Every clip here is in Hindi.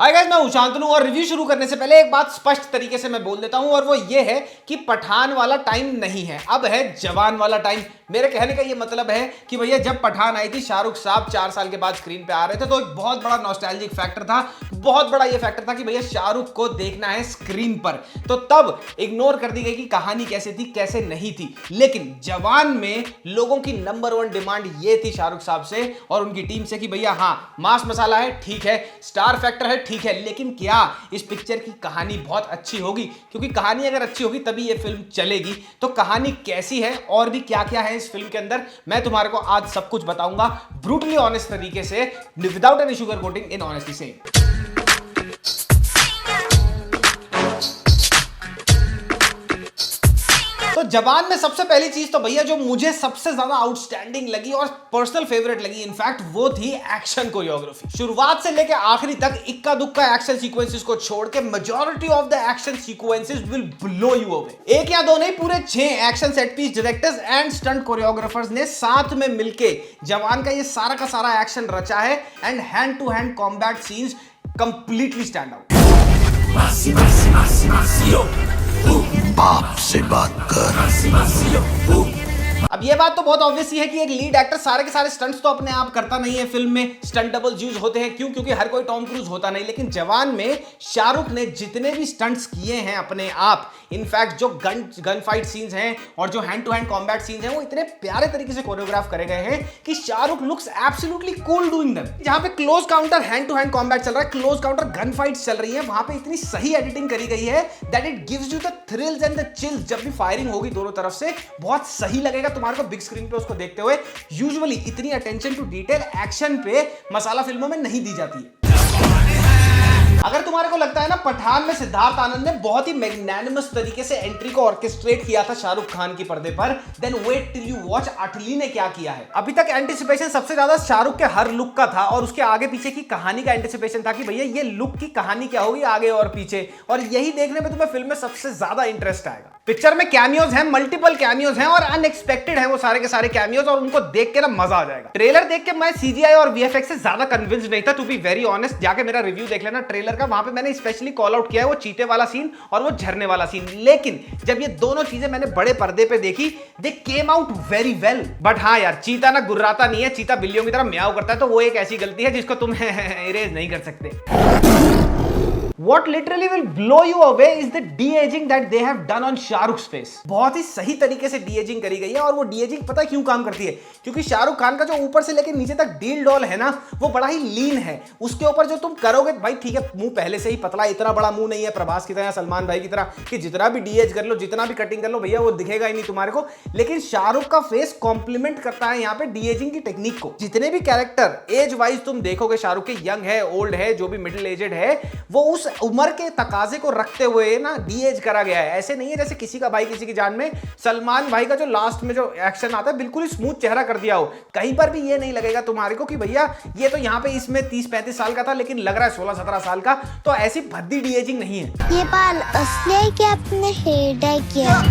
हाय गाइस, मैं हूं शांतनु और रिव्यू शुरू करने से पहले एक बात स्पष्ट तरीके से मैं बोल देता हूं और वो ये है कि पठान वाला टाइम नहीं है, अब है जवान वाला टाइम। मेरे कहने का ये मतलब है कि भैया जब पठान आई थी, शाहरुख साहब 4 साल के बाद स्क्रीन पे आ रहे थे तो एक बहुत बड़ा नॉस्टैल्जिक फैक्टर था, बहुत बड़ा ये फैक्टर था कि भैया शाहरुख को देखना है स्क्रीन पर। तो तब इग्नोर कर दी गई कि कहानी कैसे थी कैसे नहीं थी। लेकिन जवान में लोगों की नंबर 1 डिमांड ये थी शाहरुख साहब से और उनकी टीम से कि भैया हाँ, मास मसाला है ठीक है, स्टार फैक्टर है ठीक है, लेकिन क्या इस पिक्चर की कहानी बहुत अच्छी होगी? क्योंकि कहानी अगर अच्छी होगी तभी ये फिल्म चलेगी। तो कहानी कैसी है और भी क्या क्या है इस फिल्म के अंदर, मैं तुम्हारे को आज सब कुछ बताऊंगा ब्रूटली ऑनेस्ट तरीके से, विदाउट एनी शुगर कोटिंग, इन ऑनेस्टी से। तो जवान में सबसे पहली चीज तो भैया जो मुझे सबसे ज्यादा आउटस्टैंडिंग लगी और पर्सनल फेवरेट लगी इनफैक्ट, वो थी एक्शन कोरियोग्राफी। शुरुआत से लेकर आखिरी तक इक्का दुक्का एक्शन सीक्वेंसेस को छोड़ के majority of the action sequences will blow you away. एक या दो नहीं, पूरे 6 action set piece directors and stunt choreographers ने साथ में मिलके जवान का ये सारा का सारा एक्शन रचा है and hand to hand combat scenes completely stand out. बाप से बात कर। अब ये बात तो बहुत ऑब्वियस ही है कि एक लीड एक्टर सारे के सारे स्टंट्स तो अपने आप करता नहीं है। फिल्म में स्टंट डबल्स यूज होते हैं, क्यों? क्योंकि हर कोई टॉम क्रूज होता नहीं। लेकिन जवान में शाहरुख ने जितने भी स्टंट्स किए हैं अपने आप, इनफैक्ट जो गन फाइट सीन्स हैं और जो hand to hand combat scenes हैं, वो इतने प्यारे तरीके से कोरियोग्राफ करे गए हैं कि Shahrukh looks absolutely cool doing them. जहां पे close counter hand to hand combat चल रहा है, क्लोज काउंटर गन फाइट्स चल रही है, वहां पे इतनी सही एडिटिंग करी गई है that it gives you the thrills and the chills. जब भी फायरिंग होगी दोनों तरफ से, बहुत सही लगेगा तुम्हारे को बिग स्क्रीन पे उसको देखते हुए। यूजुअली इतनी अटेंशन टू डिटेल एक्शन पे मसाला फिल्मों में नहीं दी जाती है। अगर तुम्हारे को लगता है ना पठान में सिद्धार्थ आनंद ने बहुत ही मैग्नेनिमस तरीके से एंट्री को ऑर्केस्ट्रेट किया था शाहरुख खान की पर्दे पर, then wait till you watch Atlee ने क्या किया है। अभी तक एंटिसिपेशन सबसे ज्यादा शाहरुख के हर लुक का था और उसके आगे पीछे की कहानी का एंटिसिपेशन था कि भैया ये लुक की कहानी क्या होगी आगे और पीछे, और यही देखने में तुम्हें फिल्म में सबसे ज्यादा इंटरेस्ट आएगा। पिक्चर में कैमियोज हैं, मल्टीपल कैमियोज हैं और अनएक्सपेक्टेड है वो सारे के सारे कैमियोज, और उनको देख के ना मजा आ जाएगा। ट्रेलर देख के मैं सीजीआई और वीएफएक्स से ज्यादा कन्विंस्ड नहीं था, टू बी वेरी ऑनेस्ट। जाके मेरा रिव्यू देख लेना ट्रेलर का, वहां पे मैंने स्पेशली कॉल आउट किया है वो चीते वाला सीन और वो झरने वाला सीन। लेकिन जब ये दोनों चीजें मैंने बड़े पर्दे पे देखी, they came out very well. But हाँ यार, चीता ना गुर्राता नहीं है, चीता बिल्लियों की तरह म्याऊ करता है, तो वो एक ऐसी गलती है जिसको तुम इरेज नहीं कर सकते। What literally will blow you away is the de-aging that they have done on शाहरुख's face। बहुत ही सही तरीके से de-aging करी गई है और वो de-aging पता है क्यों काम करती है? क्योंकि शाहरुख खान का जो ऊपर से लेकर नीचे तक डील डॉल है ना, वो बड़ा ही लीन है। उसके ऊपर जो तुम करोगे भाई, ठीक है मुंह पहले से ही पतला, इतना बड़ा मुंह नहीं है प्रभास की तरह, सलमान भाई की तरह कि जितना भी de-age कर लो, जितना भी कटिंग कर लो भैया वो दिखेगा ही नहीं तुम्हारे को। लेकिन शाहरुख का फेस कॉम्प्लीमेंट करता है यहाँ पे de-aging की टेक्निक को। जितने भी कैरेक्टर एज वाइज तुम देखोगे शाहरुख के, यंग है, ओल्ड है, जो भी मिडिल एजेड है, वो उस उम्र के तकाजे को रखते हुए ना डी-एज करा गया है। ऐसे नहीं है जैसे किसी का भाई किसी की जान में सलमान भाई का जो लास्ट में जो एक्शन आता है बिल्कुल ही स्मूथ चेहरा कर दिया हो। कहीं पर भी ये नहीं लगेगा तुम्हारे को कि भैया ये तो यहाँ पे इसमें 30-35 साल का था लेकिन लग रहा है 16-17 साल का। तो ऐसी भद्दी डी-एजिंग नहीं है। ये बाल असली है कि आपने हेयर डाई किया?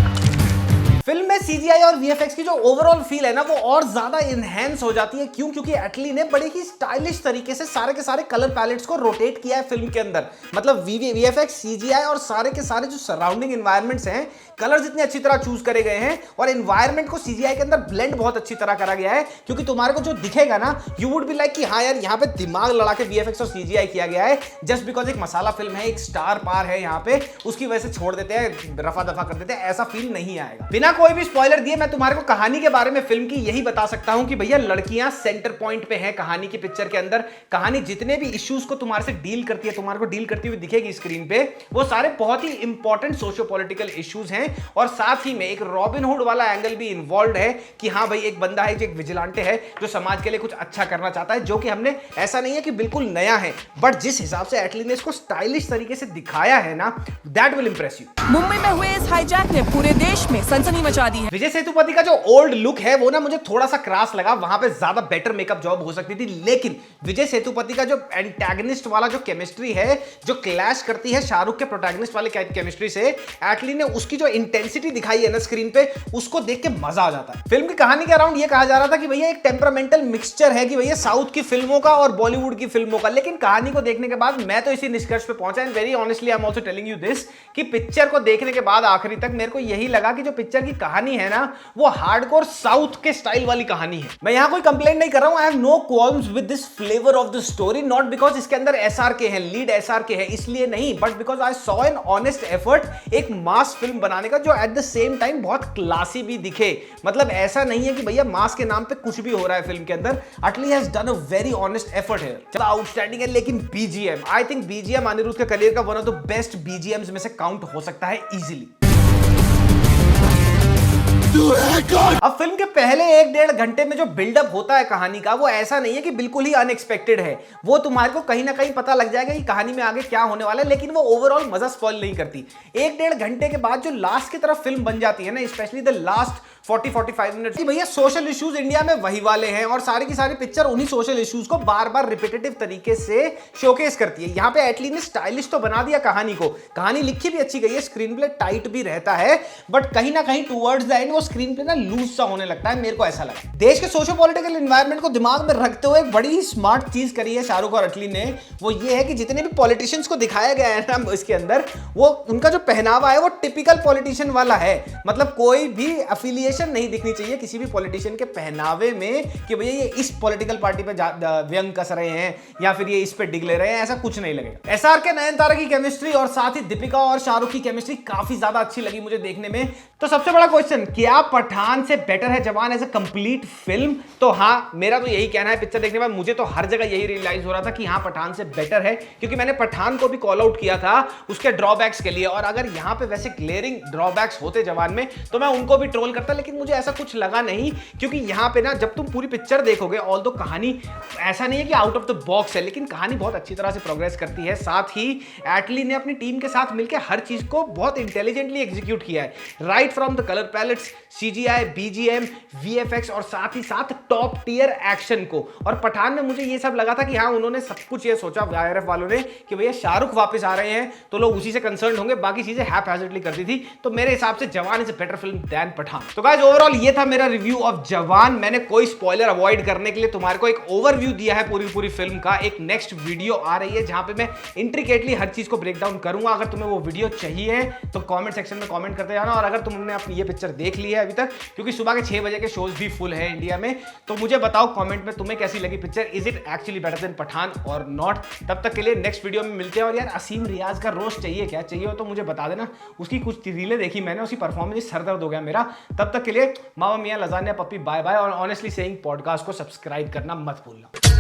फिल्म में सीजीआई और वीएफएक्स की जो ओवरऑल फील है ना, वो और ज्यादा इनहेंस हो जाती है। क्यों? क्योंकि एटली ने बड़े ही स्टाइलिश तरीके से सारे के सारे कलर पैलेट्स को रोटेट किया है फिल्म के अंदर। मतलब वीएफएक्स, सीजीआई और सारे के सारे जो सराउंडिंग एनवायरनमेंट्स हैं, कलर्स इतने अच्छी तरह चूज करे गए हैं और एनवायरनमेंट को सीजीआई के अंदर ब्लेंड बहुत अच्छी तरह करा गया है। क्योंकि तुम्हारे को जो दिखेगा ना, यू वुड बी लाइक कि हाँ यार यहाँ पे दिमाग लड़ा के वीएफएक्स और सीजीआई किया गया है। जस्ट बिकॉज एक मसाला फिल्म है, एक स्टार पार है यहाँ पे, उसकी वजह से छोड़ देते हैं, रफा दफा कर देते हैं, ऐसा फील नहीं आएगा। बिना कोई भी स्पॉइलर दिए मैं तुम्हारे को कहानी के बारे में फिल्म की यही बता सकता हूं कि भैया लड़कियां सेंटर पॉइंट पे हैं कहानी की। पिक्चर के अंदर कहानी जितने भी इश्यूज को तुम्हारे से डील करती है, तुम्हारे को डील करती हुई दिखेगी स्क्रीन पे, वो सारे बहुत ही इंपॉर्टेंट सोशियो पॉलिटिकल इश्यूज हैं। और साथ ही में एक रॉबिन हुड वाला एंगल भी इन्वॉल्व है कि हाँ भाई एक बंदा है जो एक विजिलेंटे है, जो समाज के लिए कुछ अच्छा करना चाहता है, जो कि हमने ऐसा नहीं है कि बिल्कुल नया है, बट जिस हिसाब से एटली ने इसको स्टाइलिश तरीके से दिखाया है ना, that will Impress you. Mumbai में हुए इस हाईजैक ने पूरे देश में सनसनी मचा दी है। विजय सेतुपति का जो ओल्ड लुक है वो ना मुझे थोड़ा सा क्रास लगा, वहां पे ज्यादा बेटर मेकअप जॉब हो सकती थी, लेकिन विजय सेतुपति का जो एंटेगनिस्ट वाला जो केमिस्ट्री है, जो क्लैश करती है शाहरुख के प्रोटैगनिस्ट वाले केमिस्ट्री से, एटली ने उसकी जो इंटेंसिटी दिखाई है ना स्क्रीन पे, उसको देख के मजा आ जाता है। फिल्म की कहानी के अराउंड ये कहा जा रहा था कि भैया एक टेम्परामेंटल मिक्सचर है कि भैया साउथ की फिल्मों का और बॉलीवुड की फिल्मों का, लेकिन कहानी को देखने के बाद मैं तो इसी निष्कर्ष पे पहुंचा, and very honestly I am also telling you this कि पिक्चर को देखने के बाद आखिरी तक मेरे को यही लगा कि जो पिक्चर की कहानी है ना वो हार्डकोर साउथ के स्टाइल वाली कहानी है। मैं यहां कोई कंप्लेंट नहीं कर रहा हूं, I have no qualms with this flavour of the story, not because इसके अंदर एसआरके है, लीड एसआरके है इसलिए नहीं, but because I saw an honest effort एक मास फिल्म बनाने का जो एट द सेम टाइम बहुत क्लासी भी दिखे। मतलब ऐसा नहीं है कि भैया मास के नाम पे कुछ भी हो रहा है फिल्म के अंदर, Atlee has done a very honest effort here. चलो आउटस्टैंडिंग है, लेकिन BGM, I think BGM Anirudh के करियर का one of the best BGMs में से काउंट हो सकता है इजीली। अब फिल्म के पहले 1-1.5 घंटे में जो बिल्डअप होता है कहानी का, वो ऐसा नहीं है कि बिल्कुल ही अनएक्सपेक्टेड है, वो तुम्हारे को कहीं ना कहीं पता लग जाएगा कि कहानी में आगे क्या होने वाला है, लेकिन वो ओवरऑल मजा स्पॉइल नहीं करती। 1-1.5 घंटे के बाद जो लास्ट की तरफ फिल्म बन जाती है ना, स्पेशली द लास्ट 40-45 मिनट, भैया सोशल इश्यूज इंडिया में वही वाले हैं और सारी की सारी पिक्चर उन्हीं सोशल इश्यूज को बार बार रिपीटेटिव तरीके से शोकेस करती है। यहाँ पे एटली ने स्टाइलिश तो बना दिया कहानी को, कहानी लिखी भी अच्छी गई है, स्क्रीन प्ले टाइट भी रहता है, बट कहीं ना कहीं टुवर्ड्स द एंड वो स्क्रीन प्ले ना लूज सा होने लगता है, मेरे को ऐसा लगा। देश के सोशो पॉलिटिकल एनवायरनमेंट को दिमाग में रखते हुए एक बड़ी स्मार्ट चीज करी है शाहरुख और अटली ने, वो ये है कि जितने भी पॉलिटिशियंस को दिखाया गया है ना इसके अंदर, वो उनका जो पहनावा है वो टिपिकल पॉलिटिशियन वाला है। मतलब कोई भी एफिलिएशन नहीं दिखनी चाहिए किसी भी पॉलिटिशियन के पहनावे में कि भैया ये इस पॉलिटिकल पार्टी पे व्यंग कस रहे हैं या फिर ये इस पे डिग ले रहे हैं, ऐसा कुछ नहीं लगेगा। एसआर के नयनतारा की केमिस्ट्री और साथ ही दीपिका और शाहरुख की केमिस्ट्री काफी ज्यादा अच्छी लगी मुझे देखने में। तो सबसे बड़ा क्वेश्चन, क्या पठान से बेटर है जवान एज अ कंप्लीट फिल्म? तो हाँ, मेरा तो यही कहना है। पिक्चर देखने के बाद मुझे तो हर जगह यही रियलाइज हो रहा था कि हाँ पठान से बेटर है, क्योंकि मैंने पठान को भी कॉल आउट किया था उसके ड्रॉबैक्स के लिए, और अगर यहाँ पे वैसे ग्लेयरिंग ड्रॉबैक्स होते जवान में तो मैं उनको भी ट्रोल करता, लेकिन मुझे ऐसा कुछ लगा नहीं, क्योंकि यहाँ पे ना जब तुम पूरी पिक्चर देखोगे, ऑल्दो कहानी ऐसा नहीं है कि आउट ऑफ द बॉक्स है, लेकिन कहानी बहुत अच्छी तरह से प्रोग्रेस करती है। साथ ही एटली ने अपनी टीम के साथ मिलकर हर चीज को बहुत इंटेलिजेंटली एग्जीक्यूट किया है, right from the colour pallets, CGI, BGM, VFX और साथ ही साथ टॉप टियर एक्शन को। और पठान में मुझे ये सब लगा था कि हाँ उन्होंने सब कुछ ये सोचा आईआरएफ वालों ने कि भैया शाहरुख वापस आ रहे हैं तो लोग उसी से कंसर्न होंगे, बाकी चीजें हैप्पैजेडली कर दी थी। तो मेरे हिसाब से Jawan is a better film than Pathaan. तो गाइस ओवरऑल ये था मेरा रिव्यू ऑफ जवान। मैंने कोई स्पॉइलर अवॉइड करने के लिए तुम्हारे को एक ओवरव्यू दिया है पूरी फिल्म का। एक नेक्स्ट वीडियो आ रही है जहां पे मैं इंट्रिकेटली हर चीज को ब्रेक डाउन करूंगा। अगर तुम्हें वो वीडियो चाहिए तो कमेंट सेक्शन में कमेंट करते जाना, और अगर तुमने अपनी ये पिक्चर देख ली है अभी तक, क्योंकि सुबह के 6 बजे के शोज भी फुल है इंडिया में, तो मुझे बताओ कमेंट में तुम्हें कैसी लगी picture, is it actually better than Pathaan और नॉट। तब तक के लिए नेक्स्ट वीडियो में मिलते हैं। और यार असीम रियाज का रोस्ट चाहिए क्या? चाहिए हो तो मुझे बता देना, उसकी कुछ रीलें देखी मैंने, उसकी परफॉर्मेंस सर दर्द हो गया मेरा। तब तक के लिए मामा मियां लजानिया पप्पी बाय बाय, और ऑनेस्टली सेइंग पॉडकास्ट को सब्सक्राइब करना मत भूलना।